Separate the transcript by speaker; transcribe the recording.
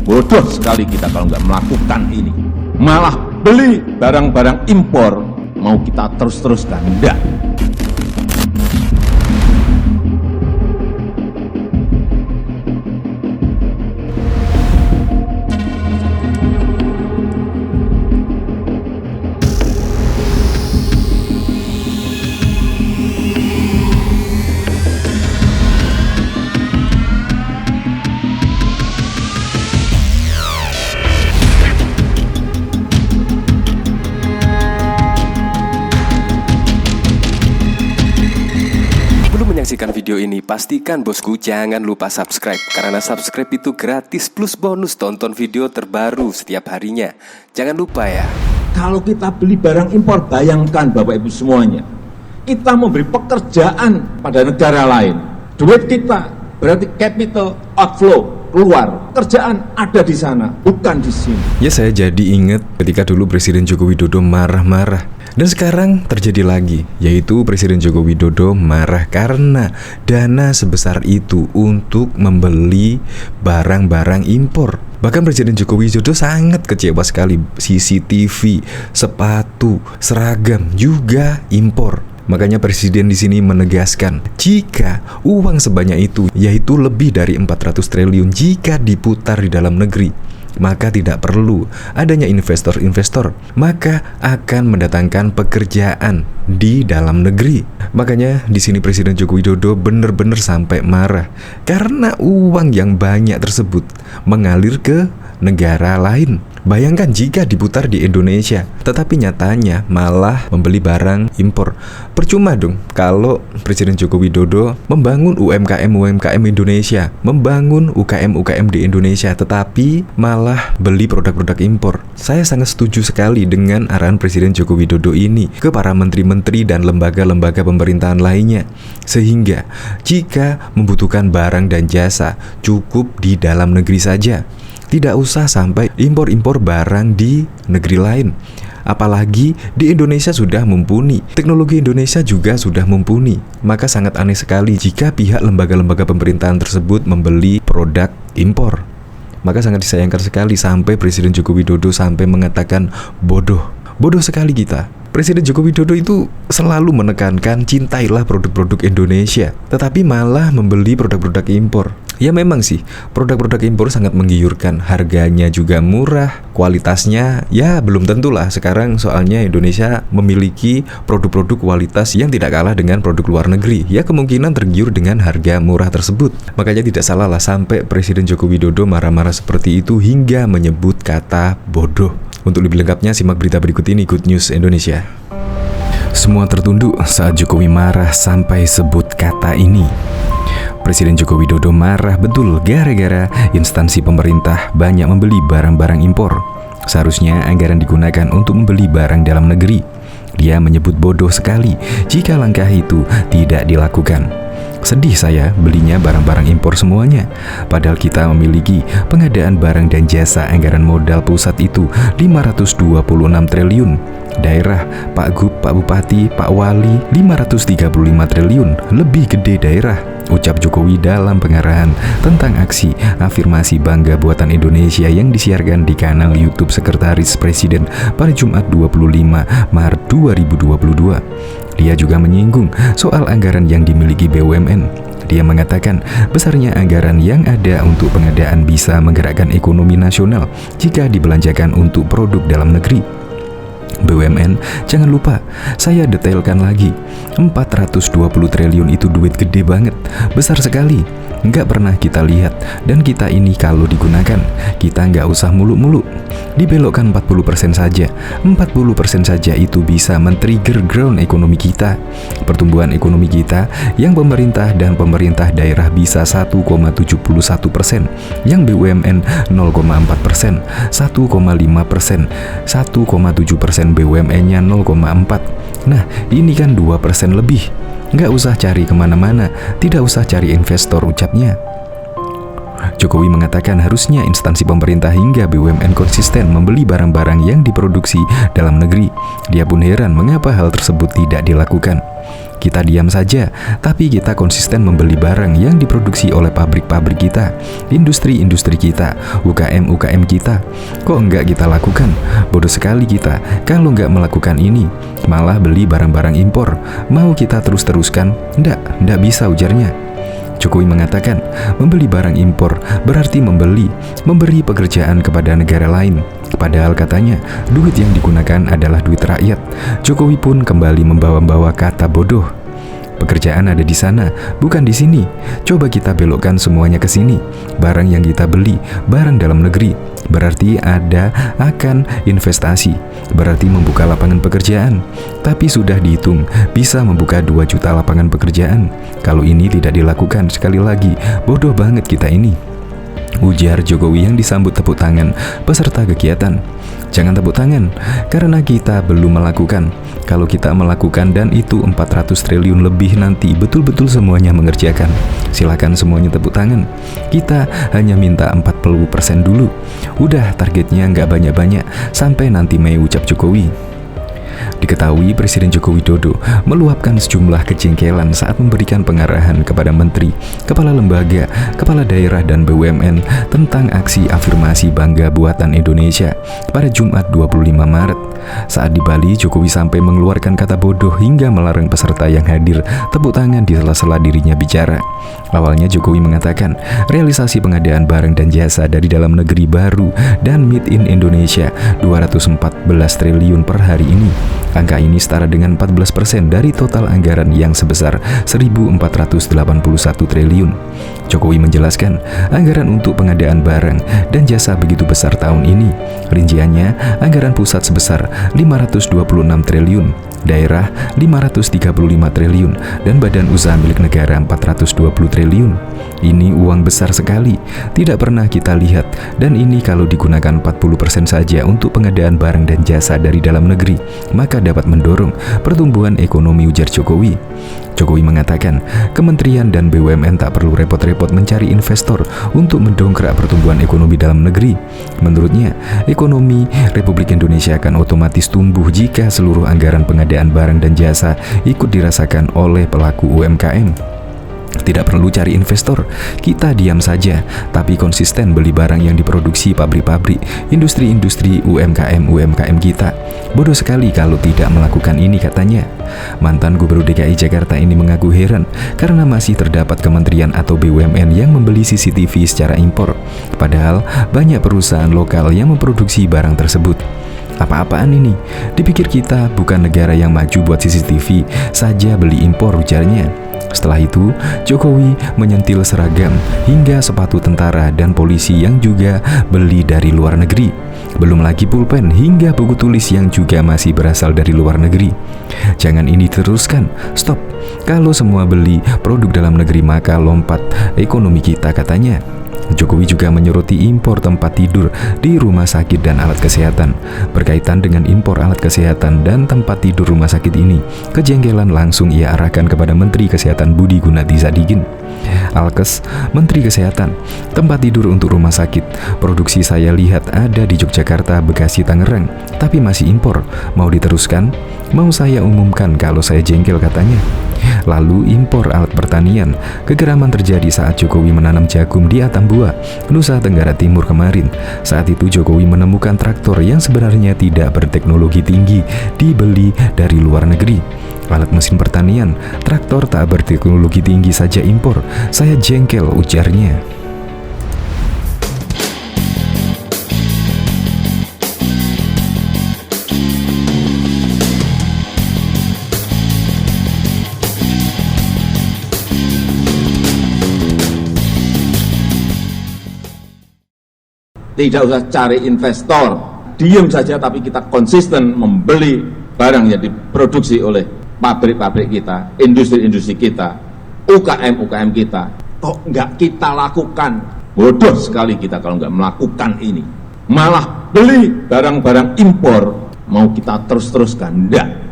Speaker 1: Bodoh sekali kita kalau nggak melakukan ini. Malah beli barang-barang impor, mau kita terus-teruskan. Enggak.
Speaker 2: Menyaksikan video ini, pastikan bosku jangan lupa subscribe, karena subscribe itu gratis plus bonus tonton video terbaru setiap harinya. Jangan lupa ya.
Speaker 1: Kalau kita beli barang impor, bayangkan Bapak Ibu semuanya, kita memberi pekerjaan pada negara lain. Duit kita berarti capital outflow, keluar. Kerjaan ada di sana, bukan di sini.
Speaker 2: Ya, saya jadi ingat ketika dulu Presiden Joko Widodo marah-marah. Dan sekarang terjadi lagi, yaitu Presiden Joko Widodo marah karena dana sebesar itu untuk membeli barang-barang impor. Bahkan Presiden Joko Widodo sangat kecewa sekali, CCTV, sepatu, seragam juga impor. Makanya Presiden di sini menegaskan, jika uang sebanyak itu, yaitu lebih dari 400 triliun jika diputar di dalam negeri, maka tidak perlu adanya investor-investor, maka akan mendatangkan pekerjaan di dalam negeri. Makanya di sini Presiden Joko Widodo benar-benar sampai marah karena uang yang banyak tersebut mengalir ke negara lain. Bayangkan jika diputar di Indonesia, tetapi nyatanya malah membeli barang impor. Percuma dong kalau Presiden Joko Widodo membangun UMKM Indonesia, membangun UKM di Indonesia, tetapi malah beli produk-produk impor. Saya sangat setuju sekali dengan arahan Presiden Joko Widodo ini ke para menteri-menteri dan lembaga-lembaga pemerintahan lainnya, sehingga jika membutuhkan barang dan jasa, cukup di dalam negeri saja. Tidak usah sampai impor-impor barang di negeri lain. Apalagi di Indonesia sudah mumpuni, teknologi Indonesia juga sudah mumpuni. Maka sangat aneh sekali jika pihak lembaga-lembaga pemerintahan tersebut membeli produk impor. Maka sangat disayangkan sekali sampai Presiden Joko Widodo sampai mengatakan bodoh. Bodoh sekali kita. Presiden Joko Widodo itu selalu menekankan cintailah produk-produk Indonesia, tetapi malah membeli produk-produk impor. Ya memang sih, produk-produk impor sangat menggiurkan, harganya juga murah, kualitasnya ya belum tentulah sekarang, soalnya Indonesia memiliki produk-produk kualitas yang tidak kalah dengan produk luar negeri. Ya kemungkinan tergiur dengan harga murah tersebut. Makanya tidak salah lah sampai Presiden Joko Widodo marah-marah seperti itu hingga menyebut kata bodoh. Untuk lebih lengkapnya simak berita berikut ini, Good News Indonesia. Semua tertunduk saat Jokowi marah sampai sebut kata ini. Presiden Joko Widodo marah betul gara-gara instansi pemerintah banyak membeli barang-barang impor. Seharusnya anggaran digunakan untuk membeli barang dalam negeri. Dia menyebut bodoh sekali jika langkah itu tidak dilakukan. Sedih saya belinya barang-barang impor semuanya. Padahal kita memiliki pengadaan barang dan jasa anggaran modal pusat itu 526 triliun. Daerah, Pak Gub, Pak Bupati, Pak Wali 535 triliun. Lebih gede daerah, ucap Jokowi dalam pengarahan tentang aksi afirmasi bangga buatan Indonesia yang disiarkan di kanal YouTube Sekretaris Presiden pada Jumat 25 Maret 2022. Dia juga menyinggung soal anggaran yang dimiliki BUMN. Dia mengatakan besarnya anggaran yang ada untuk pengadaan bisa menggerakkan ekonomi nasional jika dibelanjakan untuk produk dalam negeri. BUMN, jangan lupa, saya detailkan lagi, 420 triliun itu duit gede banget, besar sekali. Nggak pernah kita lihat, dan kita ini kalau digunakan, kita nggak usah muluk-muluk. Dibelokkan 40% saja, 40% saja itu bisa men-trigger ground ekonomi kita. Pertumbuhan ekonomi kita yang pemerintah dan pemerintah daerah bisa 1,71%, yang BUMN 0,4%, 1,5%, 1,7% BUMN-nya 0,4%. Nah, ini kan 2% lebih. Nggak usah cari kemana-mana, tidak usah cari investor, ucapnya. Jokowi mengatakan harusnya instansi pemerintah hingga BUMN konsisten membeli barang-barang yang diproduksi dalam negeri. Dia pun heran mengapa hal tersebut tidak dilakukan. Kita diam saja, tapi kita konsisten membeli barang yang diproduksi oleh pabrik-pabrik kita, industri-industri kita, UKM-UKM kita. Kok enggak kita lakukan? Bodoh sekali kita kalau enggak melakukan ini, malah beli barang-barang impor. Mau kita terus-teruskan? Enggak bisa, ujarnya. Jokowi mengatakan, membeli barang impor berarti memberi pekerjaan kepada negara lain. Padahal katanya, duit yang digunakan adalah duit rakyat. Jokowi pun kembali membawa-bawa kata bodoh. Pekerjaan ada di sana, bukan di sini. Coba kita belokkan semuanya ke sini. Barang yang kita beli, barang dalam negeri, berarti ada akan investasi, berarti membuka lapangan pekerjaan. Tapi sudah dihitung, bisa membuka 2 juta lapangan pekerjaan. Kalau ini tidak dilakukan, sekali lagi, bodoh banget kita ini, ujar Jokowi yang disambut tepuk tangan peserta kegiatan. Jangan tepuk tangan, karena kita belum melakukan. Kalau kita melakukan dan itu 400 triliun lebih nanti betul-betul semuanya mengerjakan, silakan semuanya tepuk tangan. Kita hanya minta 40% dulu. Udah, targetnya nggak banyak-banyak, sampai nanti Mei, ucap Jokowi. Diketahui Presiden Joko Widodo meluapkan sejumlah kejengkelan saat memberikan pengarahan kepada menteri, kepala lembaga, kepala daerah dan BUMN tentang aksi afirmasi Bangga Buatan Indonesia pada Jumat 25 Maret. Saat di Bali, Jokowi sampai mengeluarkan kata bodoh hingga melarang peserta yang hadir tepuk tangan di sela-sela dirinya bicara. Awalnya Jokowi mengatakan realisasi pengadaan barang dan jasa dari dalam negeri baru dan made in Indonesia 214 triliun per hari ini. Angka ini setara dengan 14% dari total anggaran yang sebesar 1.481 triliun. Jokowi menjelaskan, anggaran untuk pengadaan barang dan jasa begitu besar tahun ini. Rinciannya, anggaran pusat sebesar 526 triliun, daerah 535 triliun, dan badan usaha milik negara 420 triliun. Ini uang besar sekali, tidak pernah kita lihat, dan ini kalau digunakan 40% saja untuk pengadaan barang dan jasa dari dalam negeri, maka dapat mendorong pertumbuhan ekonomi, ujar Jokowi. Jokowi mengatakan, kementerian dan BUMN tak perlu repot-repot mencari investor untuk mendongkrak pertumbuhan ekonomi dalam negeri. Menurutnya, ekonomi Republik Indonesia akan otomatis tumbuh jika seluruh anggaran pengadaan barang dan jasa ikut dirasakan oleh pelaku UMKM. Tidak perlu cari investor, kita diam saja, tapi konsisten beli barang yang diproduksi pabrik-pabrik, industri-industri UMKM kita. Bodoh sekali kalau tidak melakukan ini, katanya. Mantan Gubernur DKI Jakarta ini mengaku heran karena masih terdapat kementerian atau BUMN yang membeli CCTV secara impor. Padahal banyak perusahaan lokal yang memproduksi barang tersebut. Apa-apaan ini? Dipikir kita bukan negara yang maju buat CCTV saja beli impor, ujarnya. Setelah itu, Jokowi menyentil seragam hingga sepatu tentara dan polisi yang juga beli dari luar negeri. Belum lagi pulpen hingga buku tulis yang juga masih berasal dari luar negeri. Jangan ini teruskan, stop. Kalau semua beli produk dalam negeri maka lompat ekonomi kita, katanya. Jokowi juga menyoroti impor tempat tidur di rumah sakit dan alat kesehatan. Berkaitan dengan impor alat kesehatan dan tempat tidur rumah sakit ini, kejengkelan langsung ia arahkan kepada Menteri Kesehatan Budi Gunadi Sadikin. Alkes, Menteri Kesehatan, tempat tidur untuk rumah sakit, produksi saya lihat ada di Yogyakarta, Bekasi, Tangerang, tapi masih impor. Mau diteruskan? Mau saya umumkan kalau saya jengkel, katanya. Lalu impor alat pertanian. Kegeraman terjadi saat Jokowi menanam jagung di Atambua, Nusa Tenggara Timur kemarin. Saat itu Jokowi menemukan traktor yang sebenarnya tidak berteknologi tinggi dibeli dari luar negeri. Alat mesin pertanian, traktor tak berteknologi tinggi saja impor. Saya jengkel, ujarnya.
Speaker 1: Tidak usah cari investor, diam saja tapi kita konsisten membeli barang yang diproduksi oleh pabrik-pabrik kita, industri-industri kita, UKM-UKM kita. Kok nggak kita lakukan? Bodoh sekali kita kalau nggak melakukan ini. Malah beli barang-barang impor, mau kita terus-teruskan? Enggak.